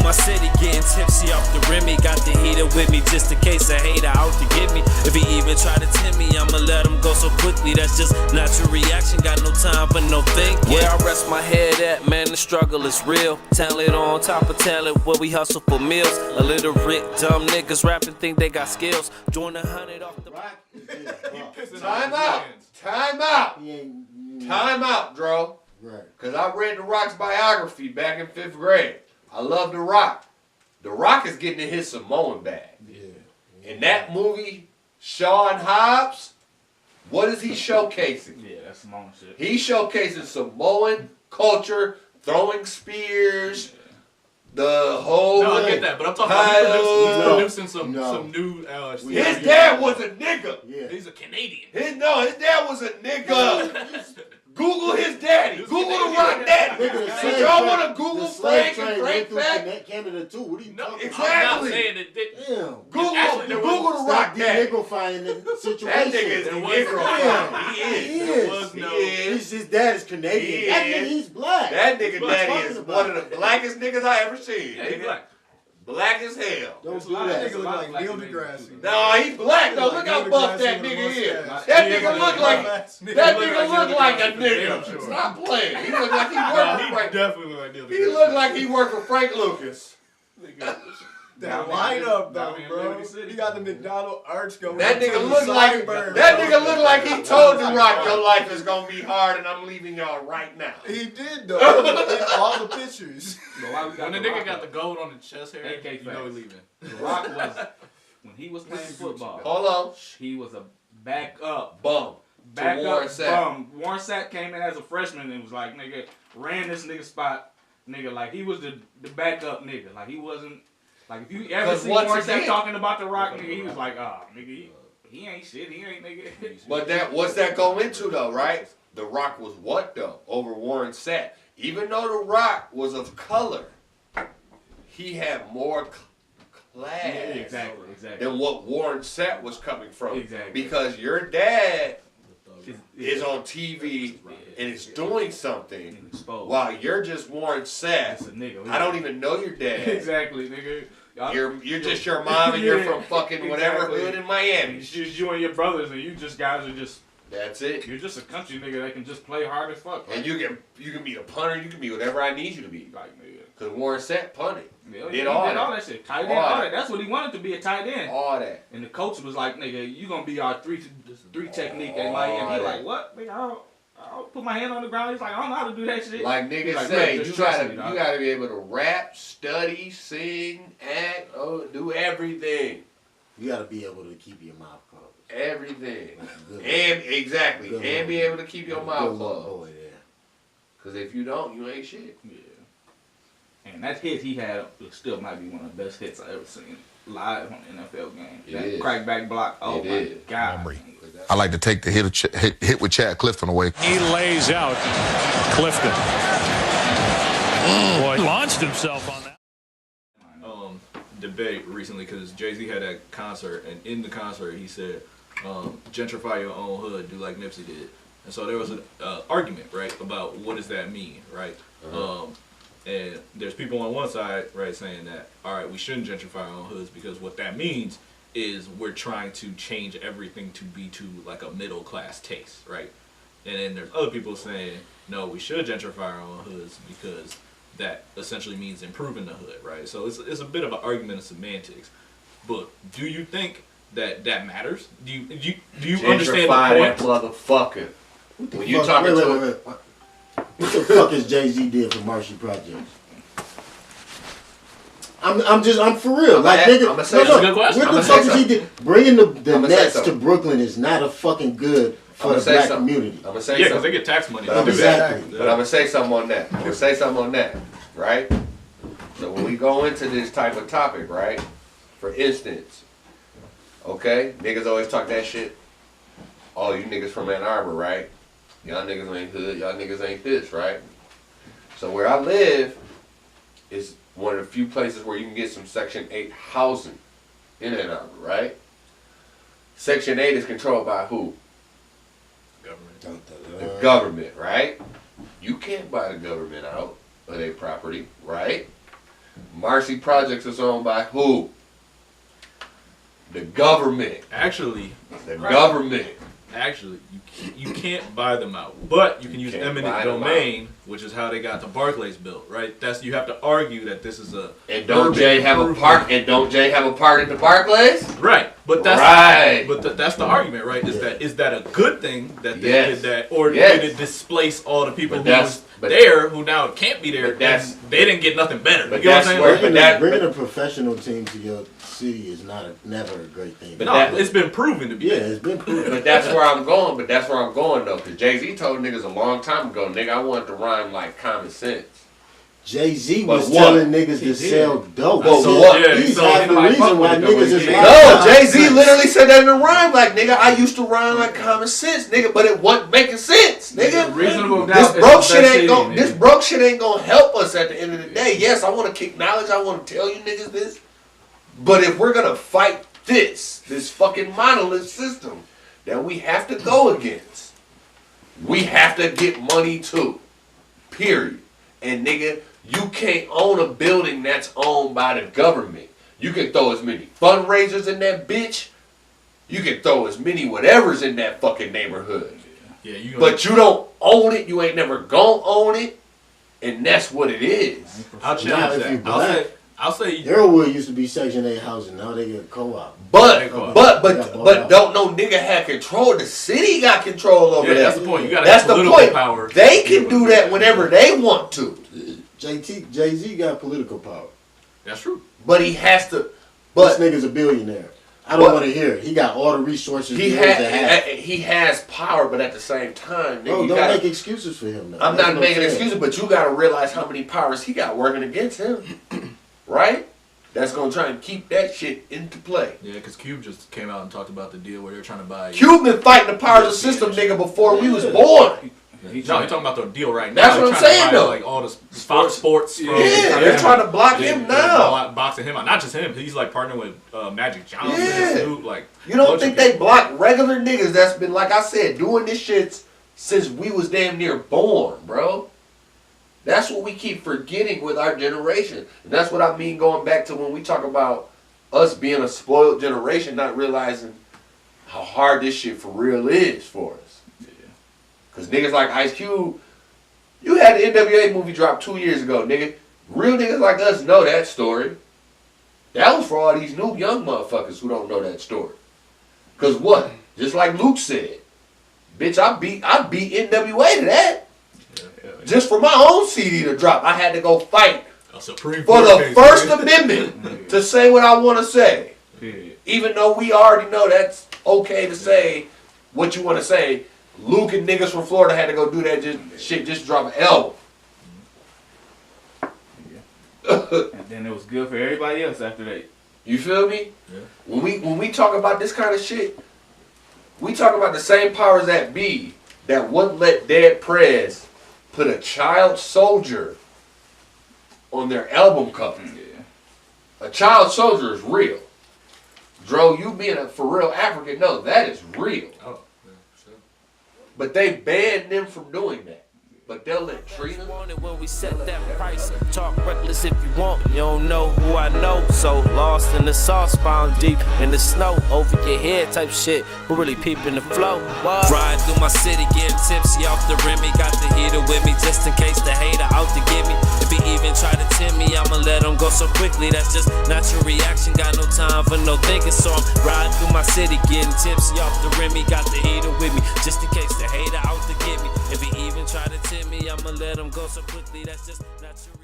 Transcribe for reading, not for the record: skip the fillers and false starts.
my city, getting tipsy off the Remy. Got the heater with me just in case a hater out to get me. If he even try to tempt me, I'ma let him go so quickly. That's just natural reaction, got no time for no thinking. Where I rest my head at, man, the struggle is real. Talent on top of talent, where we hustle for meals. Illiterate, dumb niggas rapping think they got skills. Join 100 off the block. Time out. Time out. Time out, Dro. Right. Because I read The Rock's biography back in 5th grade. I love The Rock. The Rock is getting in his Samoan bag. Yeah. In that movie, Sean Hobbs, what is he showcasing? Yeah, that's Samoan shit. He's showcasing Samoan culture, throwing spears, the whole. No, I get that, but I'm talking about producing some new. His dad was a nigga. Yeah. He's a Canadian. His dad was a nigga. Google his daddy. Google The Rock daddy. So y'all want to Google Frank and Frank back? Canada too. What are you talking exactly. I'm not saying that. Damn. Google The Rock daddy. Nigrifying the situation. That nigga is nigrifying. He is. His dad is Canadian. That nigga, he's black. That nigga daddy is one of the blackest niggas I ever seen. Yeah, he's black. Black as hell. Don't do that. Nigga look like Neil deGrasse. No, he black though. Look how buff that nigga is. That nigga look like a nigga. Stop playing. He look like he worked for Frank. Definitely look like Neil deGrasse. He look like he worked for Frank Lucas. That lineup though, bro. He got the McDonald arch going. That nigga look like he told The Rock, your life is gonna be hard and I'm leaving y'all right now. He did though. In all the pictures. When the nigga got the gold on the chest hair, you know he leaving. The Rock was, when he was playing football, Hold on. he was a backup Bum. bum. Warren Sapp Sapp came in as a freshman and was like, nigga, ran this nigga spot, nigga, like he was the backup nigga. Like he wasn't, like if you ever see Warren Sapp talking about The Rock, nigga, he was like, nigga, he ain't shit, he ain't nigga. But what's that go into though, right? The Rock was what though? Over Warren Sapp. Even though The Rock was of color, he had more class exactly. than what Warren Sapp was coming from. Exactly. Because your dad is on TV and is doing something while you're just Warren Sapp. I don't even know your dad. Exactly, nigga. You're just your mom and you're from fucking whatever hood in Miami. It's just you and your brothers and you guys are just. That's it. You're just a country nigga that can just play hard as fuck. Right? And you can be a punter. You can be whatever I need you to be. Like nigga. Cause Warren Sapp punted. Yeah, did all that shit. Tight end, all that. That's what he wanted to be, a tight end. All that. And the coach was like, nigga, you gonna be our three technique at Miami. He like, what? Nigga, I'll put my hand on the ground. He's like, I don't know how to do that shit. Like niggas like, say, you gotta be able to rap, study, sing, act, do everything. You gotta be able to keep your mouth closed. Everything. And exactly. And be able to keep your mouth closed. Cause if you don't, you ain't shit. Yeah. And that hit he had still might be one of the best hits I ever seen live on an NFL game. That crackback block. Oh my God. I like to take the hit with Chad Clifton away. He lays out Clifton. Boy, he launched himself on that. Debate recently because Jay-Z had a concert, and in the concert he said, gentrify your own hood, do like Nipsey did. And so there was an argument, right, about what does that mean, right? And there's people on one side, right, saying that, all right, we shouldn't gentrify our own hoods because what that means is we're trying to change everything to be to like a middle class taste, right? And then there's other people saying, no, we should gentrify our own hoods because that essentially means improving the hood, right? So it's a bit of an argument of semantics. But do you think that matters? Do you understand the point? That motherfucker. When you talking to what the fuck is Jay-Z did for Marcy Projects? I'm for real. Like nigga, that's a good question. What the fuck is he did? Bringing the Nets to Brooklyn is not a fucking good for the black community. I'm gonna say something. Because they get tax money. Exactly. But I'm gonna say something on that. Right? So when we go into this type of topic, right? For instance, okay, niggas always talk that shit. Oh, you niggas from Ann Arbor, right? Y'all niggas ain't hood. Y'all niggas ain't this, right? So where I live is one of the few places where you can get some Section 8 housing in Ann Arbor, right? Section 8 is controlled by who? Government. The government, right? You can't buy the government out of their property, right? Marcy Projects is owned by who? The government. Actually, The government. Actually, you can't buy them out, but you can use eminent domain, which is how they got the Barclays built, right? You have to argue that this is a and don't Jay have a part? And don't Jay have a part in the Barclays? Right, but that's right. But that's the argument, right? Is that a good thing that they did that, or did it displace all the people who was there who now can't be there? They didn't get nothing better. You know what I'm saying? Bringing a professional team to your city is never a great thing. But it's been proven to be. Yeah, it's been proven. But that's where I'm going. But that's where I'm going though, because Jay-Z told niggas a long time ago, nigga, I wanted to rhyme like common sense. Jay-Z was telling niggas to sell dope. But what? Yeah, he's half the reason why niggas is No, Jay-Z literally said that in the rhyme. Like, nigga, I used to rhyme like common sense, nigga, but it wasn't making sense, nigga. Reasonable doubt. This broke shit ain't gonna help us at the end of the day. Yes, I want to kick knowledge. I want to tell you niggas this. But if we're gonna fight this fucking monolith system that we have to go against, we have to get money too. Period. And nigga, you can't own a building that's owned by the government. You can throw as many fundraisers in that bitch. You can throw as many whatever's in that fucking neighborhood. Yeah, but you don't own it. You ain't never gonna own it. And that's what it is. I'll challenge that. I'll say Arrowwood used to be Section 8 housing. Now they get co-op. But don't no nigga have control. The city got control over that. That's the point. You got that's the point. Power. They can do that whenever they want to. Jay-Z got political power. That's true. But he has to. But this nigga's a billionaire. I don't want to hear it. He got all the resources he has power, but at the same time, nigga, don't make excuses for him. I'm not making excuses, but you got to realize how many powers he got working against him. Right? That's going to try and keep that shit into play. Yeah, because Cube just came out and talked about the deal where they're trying to buy... Cube been fighting the powers of the system, nigga, before we was born. He's talking about the deal right now. That's what I'm saying, though. Like all the Fox Sports. They're trying to block him now. Boxing him out. Not just him. He's like partnering with Magic Johnson. Yeah. Snoop, like, you don't think they block regular niggas that's been, like I said, doing this shit since we was damn near born, bro? That's what we keep forgetting with our generation. And that's what I mean going back to when we talk about us being a spoiled generation, not realizing how hard this shit for real is for us. Because niggas like Ice Cube, you had the NWA movie drop 2 years ago, nigga. Real niggas like us know that story. That was for all these new young motherfuckers who don't know that story. Because what? Just like Luke said, bitch, I beat NWA to that. Just for my own CD to drop, I had to go fight for the First Amendment to say what I want to say. Even though we already know that's okay to say what you want to say, Luke and niggas from Florida had to go do that just drop an album. And then it was good for everybody else after that. You feel me? Yeah. When we talk about this kind of shit, we talk about the same powers that be that wouldn't let Dead Prez put a child soldier on their album cover. Yeah. A child soldier is real. Dro, you being a for real African, no, that is real. Oh, yeah, sure. But they banned them from doing that. But they'll let Trina. When we set that price, talk reckless if you want. You don't know who I know. So lost in the sauce, found deep in the snow. Over your head type shit. Who really peeping the flow? Riding through my city, getting tipsy off the Remy. Got the heater with me just in case the hater out to get me. If he even try to tempt me, I'ma let him go so quickly. That's just natural reaction. Got no time for no thinking. So I'm riding through my city, getting tipsy off the Remy. Got the heater with me just in case the hater out to get me. If he even try to tempt me, I'ma let him go so quickly. That's just natural.